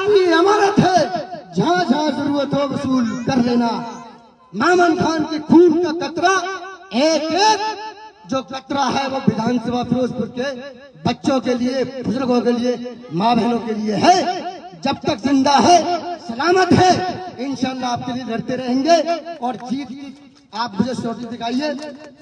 आपकी अमानत है, जहाँ जहाँ जरूरत हो वसूल कर लेना। मामन खान के खून का कतरा एक एक जो कतरा है वो विधानसभा फिरोजपुर के बच्चों के लिए, बुजुर्गों के लिए, माँ बहनों के लिए है। जब तक जिंदा है, सलामत है, इंशाल्लाह आपके लिए लड़ते रहेंगे और जीत की आप मुझे श्योरिटी दिखाइए,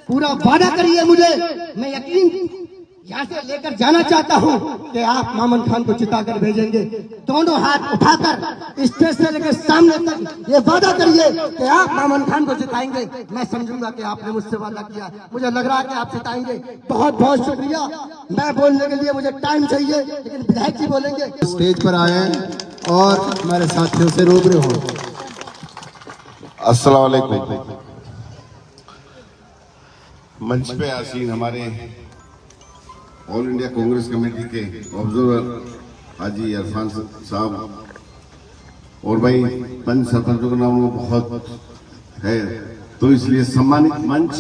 पूरा वादा करिए मुझे। मैं यकीन यहाँ से लेकर जाना चाहता हूँ कि आप मामन खान को जिताकर भेजेंगे। दोनों हाथ उठाकर स्टेज से लेकर सामने तक ये वादा करिए कि आप मामन खान को जिताएंगे। मैं समझूंगा कि आपने मुझसे वादा किया। मुझे लग रहा है कि आप जिताएंगे। बहुत बहुत शुक्रिया। मैं बोलने के लिए मुझे टाइम चाहिए, लेकिन विधायक जी बोलेंगे। स्टेज पर आए और हमारे साथियों से रूबरू हो। अस्सलाम वालेकुम। मंच पे आसीन हमारे ऑल इंडिया कांग्रेस कमेटी के ऑब्जर्वर हाजी इरफान साहब और भाई पंच सरपंचों का नाम वो बहुत है, तो इसलिए सम्मानित मंच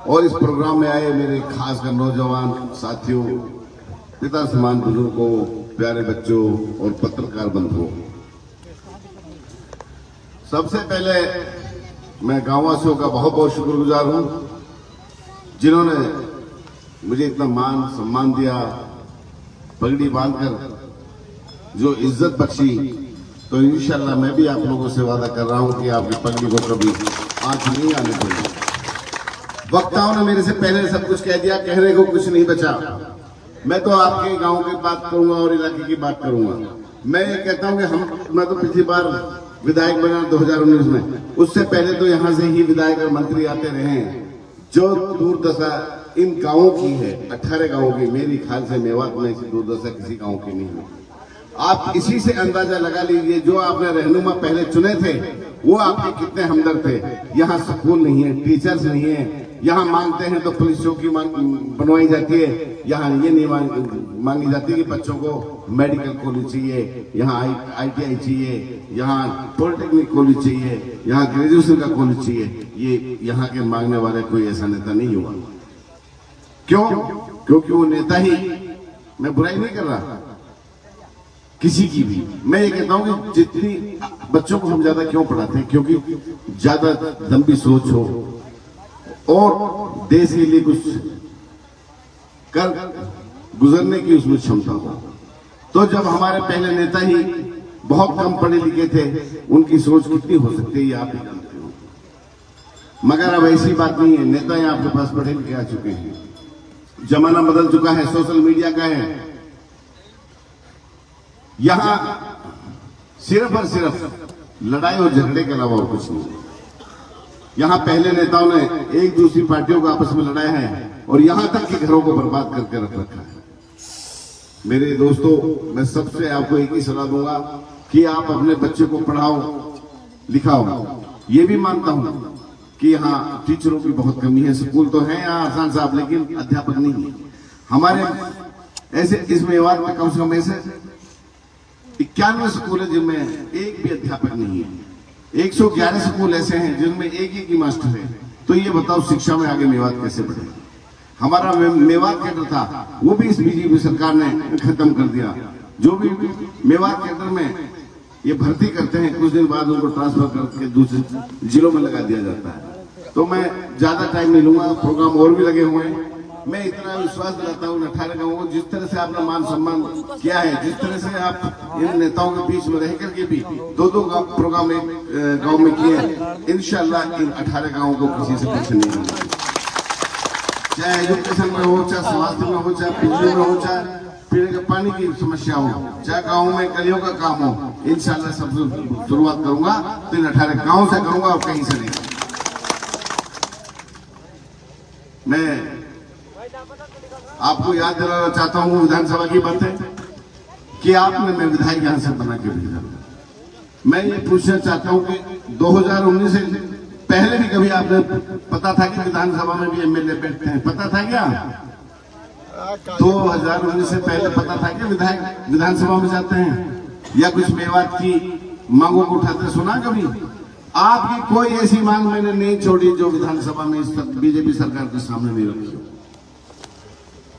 और इस प्रोग्राम में आए मेरे खासकर नौजवान साथियों, पिता समान बुजुर्गों, प्यारे बच्चों और पत्रकार बंधुओं, सबसे पहले मैं गांववासियों का बहुत बहुत शुक्रगुजार हूं जिन्होंने मुझे इतना मान सम्मान दिया, पगड़ी बांधकर जो इज्जत बख्शी। तो इंशाल्लाह मैं भी आप लोगों से वादा कर रहा हूं कि आपकी पगड़ी को कभी आंच नहीं आने देंगे। वक्ताओं ने मेरे से पहले सब कुछ कह दिया, कहने को कुछ नहीं बचा। मैं तो आपके गांव की बात करूंगा और इलाके की बात करूंगा। मैं ये कहता हूं कि मैं तो पिछली बार विधायक बना 2019 में, उससे पहले तो यहाँ से ही विधायक और मंत्री आते रहे हैं। जो दुर्दशा इन गांवों की है, 18 गांवों की, मेरी ख्याल से मेवात में ऐसी दुर्दशा किसी गांव की नहीं है। आप इसी से अंदाजा लगा लीजिए, जो आपने रहनुमा पहले चुने थे वो आपके कितने हमदर्द थे। यहाँ स्कूल नहीं है, टीचर्स नहीं है, यहाँ मांगते हैं तो पुलिस चौकी बनवाई जाती है, यहाँ ये नहीं मांगी जाती कि बच्चों को मेडिकल कॉलेज चाहिए, यहाँ ITI चाहिए, यहाँ पॉलिटेक्निक कॉलेज चाहिए, यहाँ ग्रेजुएशन का कॉलेज चाहिए। ये यहाँ के मांगने वाले कोई ऐसा नेता नहीं हुआ। क्यों? क्योंकि वो नेता ही, मैं बुराई नहीं कर रहा किसी की भी, मैं ये कहता हूं कि जितनी बच्चों को हम ज्यादा क्यों पढ़ाते हैं, क्योंकि ज्यादा लंबी सोच हो और देश के लिए कुछ कर गुजरने की उसमें क्षमता हो। तो जब हमारे पहले नेता ही बहुत कम पढ़े लिखे थे, उनकी सोच कितनी हो सकती है ये आप ही जानते हो। मगर अब ऐसी बात नहीं है, नेता ही आपके पास पढ़े लिखे आ चुके हैं, जमाना बदल चुका है, सोशल मीडिया का है। यहां सिर्फ और सिर्फ लड़ाई और झगड़े के अलावा और कुछ नहीं। यहां पहले नेताओं ने एक दूसरी पार्टियों को आपस में लड़ाया है और यहां तक कि घरों को बर्बाद करके रख रखा है। मेरे दोस्तों, मैं सबसे आपको एक ही सलाह दूंगा कि आप अपने बच्चे को पढ़ाओ लिखाओ। ये भी मानता हूं कि यहाँ टीचरों की बहुत कमी है, स्कूल तो है यहाँ आसान साहब, लेकिन अध्यापक नहीं है। हमारे ऐसे इस मेवात में कम से कम ऐसे 91 स्कूल है जिनमें एक भी अध्यापक नहीं है। 111 स्कूल ऐसे हैं जिनमें एक ही मास्टर है। तो ये बताओ शिक्षा में आगे मेवात कैसे बढ़े। हमारा मेवात कैडर था वो भी इस बीजेपी सरकार ने खत्म कर दिया। जो भी मेवात कैडर में ये भर्ती करते हैं, कुछ दिन बाद उनको ट्रांसफर करके दूसरे जिलों में लगा दिया जाता है। तो मैं ज्यादा टाइम नहीं लूंगा, प्रोग्राम और भी लगे हुए हैं। मैं इतना विश्वास दिलाता हूँ 18 गांवों को, जिस तरह से आपने मान सम्मान किया है, जिस तरह से आप इन नेताओं के बीच में रह करके भी दो प्रोग्राम एक गांव में किए, इंशाल्लाह इन 18 गांवों को किसी से पीछे नहीं होगा। चाहे एजुकेशन में हो, चाहे स्वास्थ्य में हो, चाहे बिजली में हो, चाहे पीने के पानी की समस्या हो, चाहे गाँव में गलियों का काम हो, इंशाल्लाह सबसे शुरुआत करूंगा तो इन 18 गाँव से करूंगा और कहीं से नहीं। मैं आपको याद दिलाना चाहता हूं विधानसभा की बातें कि आपने मैं विधायक यहां से बना के भेजा। मैं ये पूछना चाहता हूं कि 2019 से पहले भी कभी आपने पता था कि विधानसभा में भी एमएलए बैठते हैं? पता था क्या? 2019 से पहले पता था कि विधायक विधानसभा में जाते हैं या कुछ मेवात की मांगों को उठाते सुना कभी? आपकी कोई ऐसी मांग मैंने नहीं छोड़ी जो विधानसभा में इस बीजेपी सरकार के सामने नहीं रखी।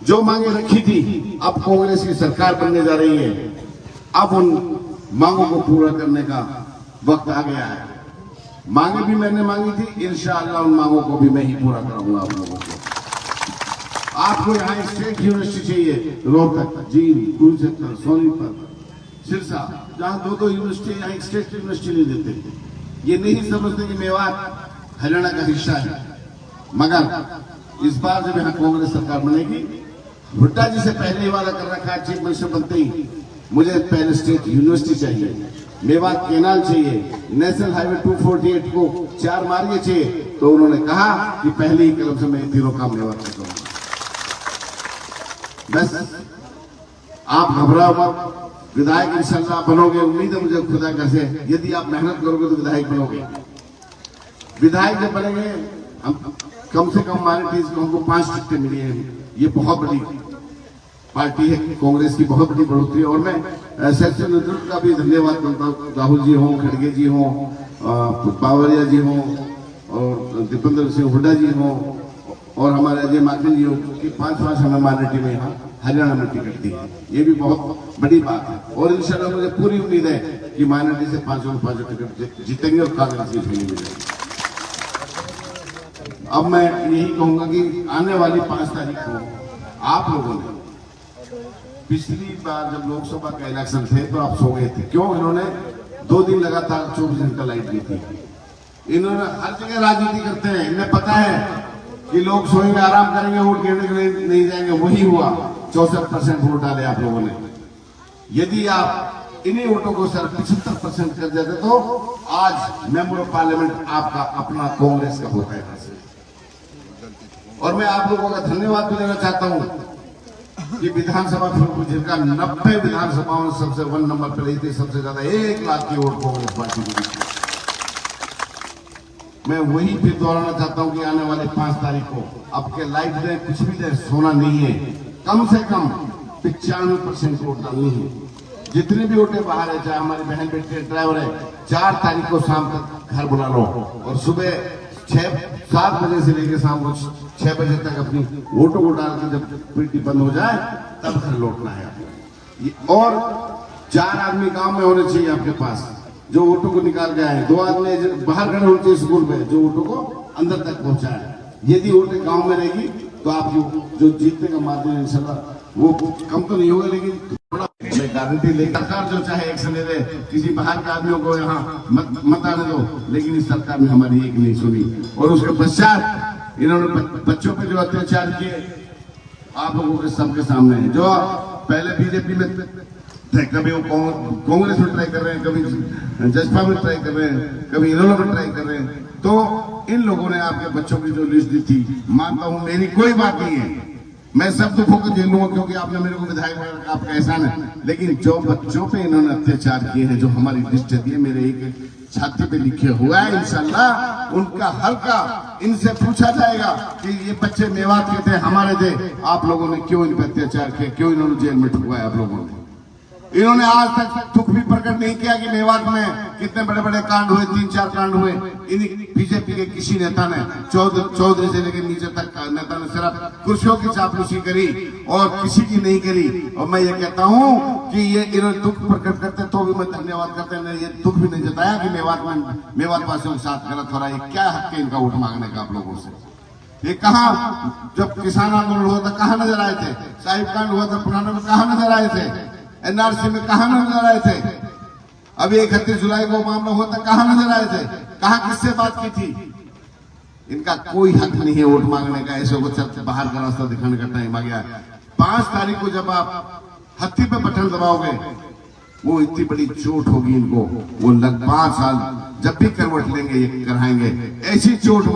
जो मांगे रखी थी, अब कांग्रेस की सरकार बनने जा रही है अब उन मांगों को पूरा करने का वक्त आ गया है। मांगे भी मैंने मांगी थी, इंशाअल्लाह उन मांगों को भी मैं ही पूरा कराऊंगा आप लोगों को। आपको यहाँ एक स्टेट यूनिवर्सिटी चाहिए, रोहतक, जींद, कुरुक्षेत्र, सोनीपत, सिरसा, जहाँ दो यूनिवर्सिटी, यहाँ एक स्टेट यूनिवर्सिटी नहीं देते। ये नहीं समझते कि मेवात हरियाणा का हिस्सा है। मगर इस बार जब यहाँ कांग्रेस सरकार बनेगी, भुट्टा जी से पहले ही वादा कर रखा है, चीफ मिनिस्टर बनते ही मुझे पहले स्टेट यूनिवर्सिटी चाहिए, मेवात केनाल चाहिए, नेशनल हाईवे 248 को 4 मार्गे चाहिए। तो उन्होंने कहा कि पहले ही कलम से मैं तीनों काम मेवात कर दूंगा। बस आप घबराओ मत, विधायक इंशाल्लाह बनोगे, उम्मीद है मुझे खुदा कर से। यदि आप मेहनत करोगे तो विधायक बनोगे। विधायक जब बनेंगे, हम कम से कम माइनॉरिटीज को हमको 5 टिकटें मिली है। ये बहुत बड़ी पार्टी है, कांग्रेस की बहुत बड़ी बढ़ोतरी है। और मैं सेक्शन नेतृत्व का भी धन्यवाद करता हूँ। राहुल जी हों, खड़गे जी हों, बावरिया जी हों, और दीपेंद्र सिंह हुड्डा जी हों, और हमारे अजय माकन जी हों, कि 5-5 हमें माइनॉरिटी में यहाँ हरियाणा में टिकट दी है। ये भी बहुत बड़ी बात है। और इंशाल्लाह मुझे पूरी उम्मीद है कि माइनॉरिटी से 5 टिकट जीतेंगे और कांग्रेस की जीत मिलेगी। अब मैं यही कहूंगा कि आने वाली 5 तारीख को आप लोगों ने, पिछली बार जब लोकसभा का इलेक्शन थे तो आप सो गए थे। क्यों? इन्होंने 2 दिन लगातार 24 घंटा लाइट दी थी। इन्होंने हर जगह राजनीति करते हैं। इन्हें पता है कि लोग सोएंगे, आराम करेंगे, वोट गिरने के लिए नहीं जाएंगे। वही हुआ, 64% वोट डाले आप लोगों ने। यदि आप इन्हीं वोटों को सिर्फ 75% कर देते तो आज मेंबर ऑफ पार्लियामेंट आपका अपना कांग्रेस का होता है। और मैं आप लोगों का धन्यवाद भी देना चाहता हूं कि विधानसभा फिरोजपुर जिनका 90 विधानसभाओं में सबसे 1 नंबर पर रही थी, सबसे ज्यादा 1 लाख की वोट कांग्रेस पार्टी को दी। मैं वही फिर दोहराना चाहता हूं कि आने वाले 5 तारीख को आपके लाइफ में कुछ भी देर सोना नहीं है। कम से कम 95% वोट डालनी है। जितने भी वोटें बाहर है, चाहे हमारी बहन बेटे ड्राइवर है, 4 तारीख को शाम तक घर बुला लो और सुबह 6-7 बजे से लेकर शाम को 6 बजे तक अपनी वोटों को डाल के जब पीटी बंद हो जाए तब घर लौटना है। और 4 आदमी गांव में होने चाहिए आपके पास जो वोटों को निकाल के आए। 2 आदमी बाहर खड़े होने चाहिए स्कूल में जो वोटों को अंदर तक पहुंचाए। यदि वोटें गांव में रहेगी तो आप जो जीतने का माध्यम है इंशाल्लाह वो कम तो नहीं होगा, लेकिन थोड़ा गारंटी ले। सरकार जो चाहे एक्शन ले ले, किसी बाहर के आदमियों को यहाँ मत आने दो, लेकिन इस सरकार ने हमारी एक नहीं सुनी। और उसके पश्चात इन्होंने बच्चों पे जो अत्याचार किए आप लोगों के सबके सामने है। जो पहले बीजेपी में थे, कभी वो कांग्रेस में ट्राई कर रहे हैं, कभी जसपा में ट्राई कर रहे हैं, कभी इन्होंने में ट्राई कर रहे हैं। तो इन लोगों ने आपके बच्चों की जो लिस्ट दी थी, मानता हूं मेरी कोई बात नहीं है, मैं सब दुखों को झेल लूंगा क्योंकि आपने मेरे को विधायक बनाया, आपका एहसान है। लेकिन जो बच्चों पे इन्होंने अत्याचार किए हैं, जो हमारी लिस्ट दी है, मेरे एक छाती पे लिखे हुआ है, इंशाल्लाह उनका हल्का इनसे पूछा जाएगा कि ये बच्चे मेवात के थे, हमारे थे, आप लोगों ने क्यों इन पर अत्याचार किया, क्यों इन्होंने जेल में ठुकवाया आप लोगों ने। इन्होंने आज तक दुख भी प्रकट नहीं किया कि मेवात में कितने बड़े बड़े कांड हुए, 3-4 कांड हुए। इन्हीं बीजेपी के किसी नेता ने, चौधरी से लेकर नीचे तक नेता ने सिर्फ कुर्सियों की चापलूसी करी और किसी की नहीं करी। और मैं ये कहता हूं कि ये इन्होंने दुख प्रकट करते तो भी मैं धन्यवाद करते हैं, ये दुख भी नहीं जताया कि मेवात वासियों के साथ गलत हो रहा है। क्या हक है इनका वोट मांगने का आप लोगों से? ये कहाँ, जब किसान आंदोलन हुआ था कहाँ नजर आए थे? साहिब कांड हुआ था पुराने में कहाँ नजर आए थे? एनआरसी में कहां नजर आए थे? अभी 31 जुलाई को मामला हुआ था, कहां नजर आए थे? कहां किससे बात की थी? इनका कोई हक नहीं है वोट मांगने का। ऐसे को चलते बाहर का रास्ता दिखाने का टाइम आ गया। 5 तारीख को जब आप हत्ती पे बटन दबाओगे, वो इतनी बड़ी चोट होगी इनको, वो 5 साल जब भी करवट लेंगे ये कराएंगे। ऐसी चोट